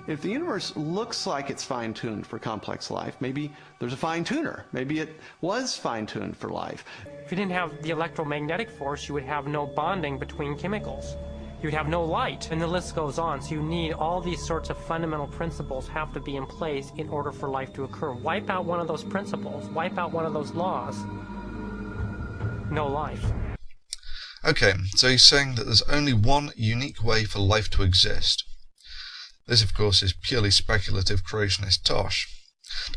If the universe looks like it's fine-tuned for complex life, maybe there's a fine-tuner. Maybe it was fine-tuned for life. If you didn't have the electromagnetic force, you would have no bonding between chemicals. You'd have no light, and the list goes on. So you need all these sorts of fundamental principles have to be in place in order for life to occur. Wipe out one of those principles, wipe out one of those laws, no life. Okay, so he's saying that there's only one unique way for life to exist. This, of course, is purely speculative creationist tosh.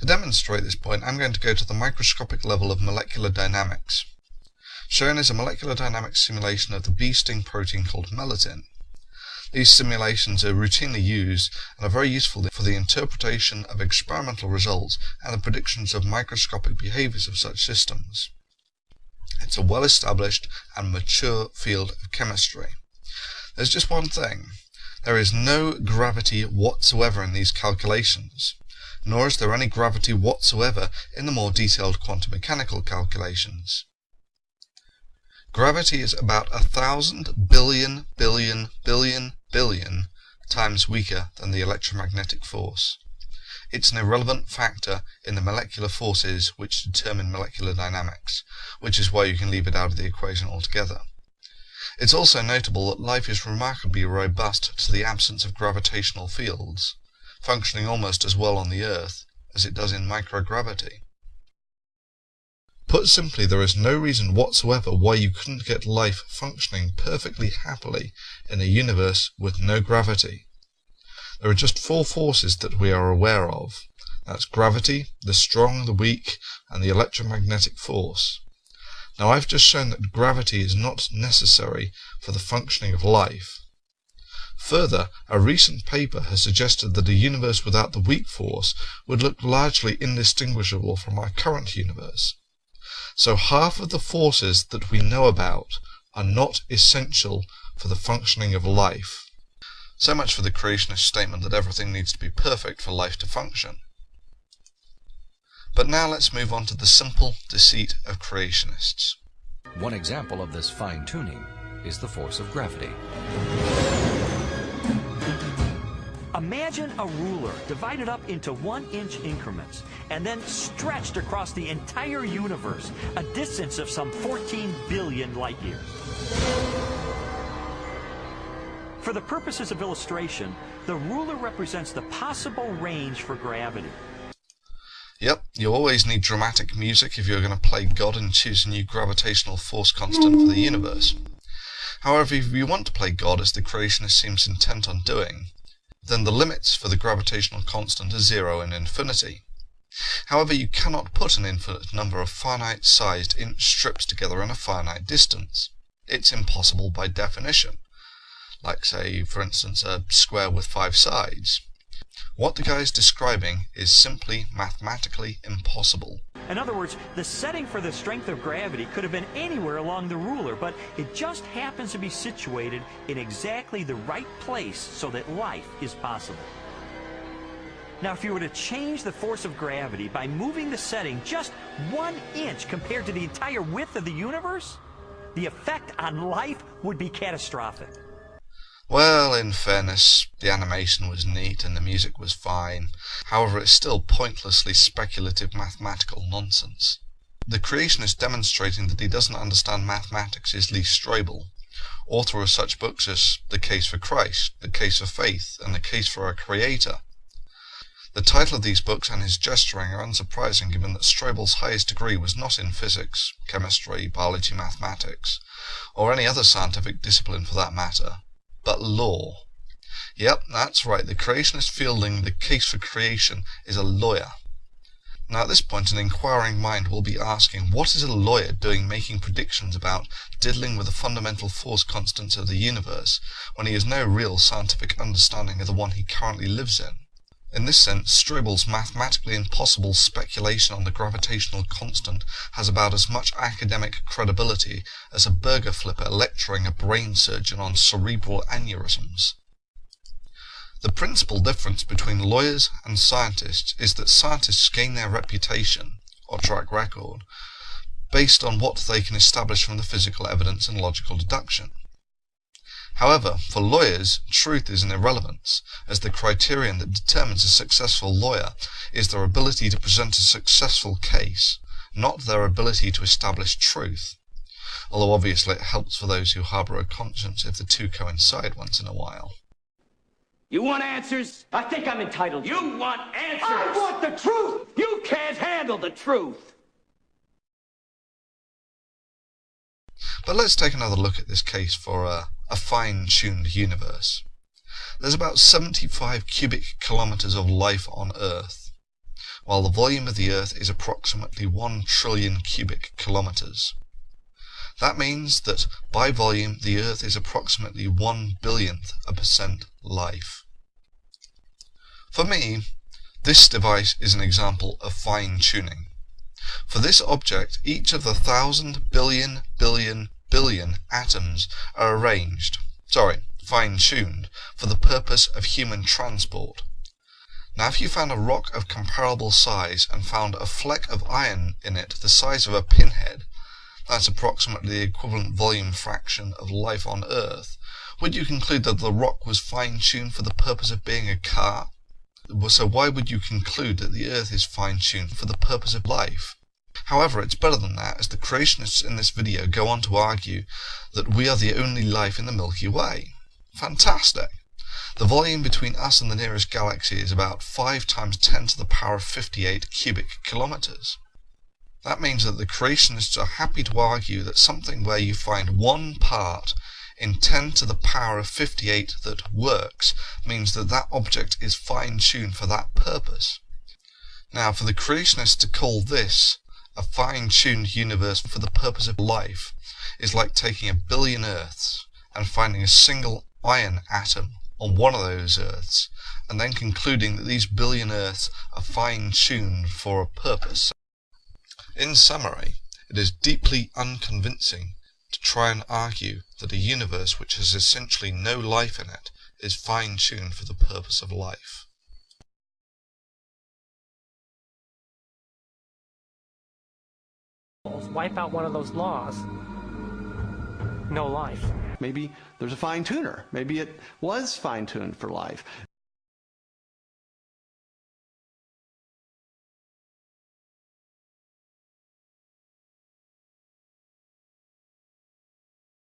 To demonstrate this point, I'm going to go to the microscopic level of molecular dynamics. Shown is a molecular dynamics simulation of the bee sting protein called melatonin. These simulations are routinely used and are very useful for the interpretation of experimental results and the predictions of microscopic behaviors of such systems. It's a well-established and mature field of chemistry. There's just one thing. There is no gravity whatsoever in these calculations, nor is there any gravity whatsoever in the more detailed quantum mechanical calculations. Gravity is about 1,000 billion times weaker than the electromagnetic force. It's an irrelevant factor in the molecular forces which determine molecular dynamics, which is why you can leave it out of the equation altogether. It's also notable that life is remarkably robust to the absence of gravitational fields, functioning almost as well on the Earth as it does in microgravity. Put simply, there is no reason whatsoever why you couldn't get life functioning perfectly happily in a universe with no gravity. There are just four forces that we are aware of. That's gravity, the strong, the weak, and the electromagnetic force. Now I've just shown that gravity is not necessary for the functioning of life. Further, a recent paper has suggested that a universe without the weak force would look largely indistinguishable from our current universe. So half of the forces that we know about are not essential for the functioning of life. So much for the creationist statement that everything needs to be perfect for life to function. But now let's move on to the simple deceit of creationists. One example of this fine-tuning is the force of gravity. Imagine a ruler divided up into 1-inch increments and then stretched across the entire universe, a distance of some 14 billion light years. For the purposes of illustration, the ruler represents the possible range for gravity. Yep, you always need dramatic music if you're going to play God and choose a new gravitational force constant for the universe. However, if you want to play God, as the creationist seems intent on doing, then the limits for the gravitational constant are 0 and infinity. However, you cannot put an infinite number of finite-sized inch strips together in a finite distance. It's impossible by definition. Like, say, for instance, a square with 5 sides. What the guy is describing is simply mathematically impossible. In other words, the setting for the strength of gravity could have been anywhere along the ruler, but it just happens to be situated in exactly the right place so that life is possible. Now, if you were to change the force of gravity by moving the setting just 1 inch compared to the entire width of the universe, the effect on life would be catastrophic. Well, in fairness, the animation was neat and the music was fine. However, it's still pointlessly speculative mathematical nonsense. The creationist demonstrating that he doesn't understand mathematics is Lee Strobel, author of such books as The Case for Christ, The Case for Faith, and The Case for Our Creator. The title of these books and his gesturing are unsurprising given that Strobel's highest degree was not in physics, chemistry, biology, mathematics, or any other scientific discipline for that matter, but law. Yep, that's right, the creationist fielding the case for creation is a lawyer. Now at this point an inquiring mind will be asking, what is a lawyer doing making predictions about diddling with the fundamental force constants of the universe when he has no real scientific understanding of the one he currently lives in? In this sense, Strobel's mathematically impossible speculation on the gravitational constant has about as much academic credibility as a burger flipper lecturing a brain surgeon on cerebral aneurysms. The principal difference between lawyers and scientists is that scientists gain their reputation, or track record, based on what they can establish from the physical evidence and logical deduction. However, for lawyers, truth is an irrelevance, as the criterion that determines a successful lawyer is their ability to present a successful case, not their ability to establish truth. Although obviously it helps for those who harbour a conscience if the two coincide once in a while. You want answers? I think I'm entitled. You want answers? I want the truth! You can't handle the truth! But let's take another look at this case for a fine-tuned universe. There's about 75 cubic kilometres of life on Earth, while the volume of the Earth is approximately 1 trillion cubic kilometres. That means that by volume the Earth is approximately 1/1000000000% life. For me, this device is an example of fine-tuning. For this object, each of the 1,000 billion atoms are fine-tuned, for the purpose of human transport. Now if you found a rock of comparable size and found a fleck of iron in it the size of a pinhead, that's approximately the equivalent volume fraction of life on Earth, would you conclude that the rock was fine-tuned for the purpose of being a car? So why would you conclude that the Earth is fine-tuned for the purpose of life? However, it's better than that, as the creationists in this video go on to argue that we are the only life in the Milky Way. Fantastic! The volume between us and the nearest galaxy is about 5 × 10⁵ cubic kilometres. That means that the creationists are happy to argue that something where you find one part in 10⁵ that works means that that object is fine-tuned for that purpose. Now, for the creationists to call this a fine-tuned universe for the purpose of life is like taking 1 billion Earths and finding a single iron atom on one of those Earths, and then concluding that these billion Earths are fine-tuned for a purpose. In summary, it is deeply unconvincing to try and argue that a universe which has essentially no life in it is fine-tuned for the purpose of life. Wipe out one of those laws. No life. Maybe there's a fine tuner. Maybe it was fine-tuned for life.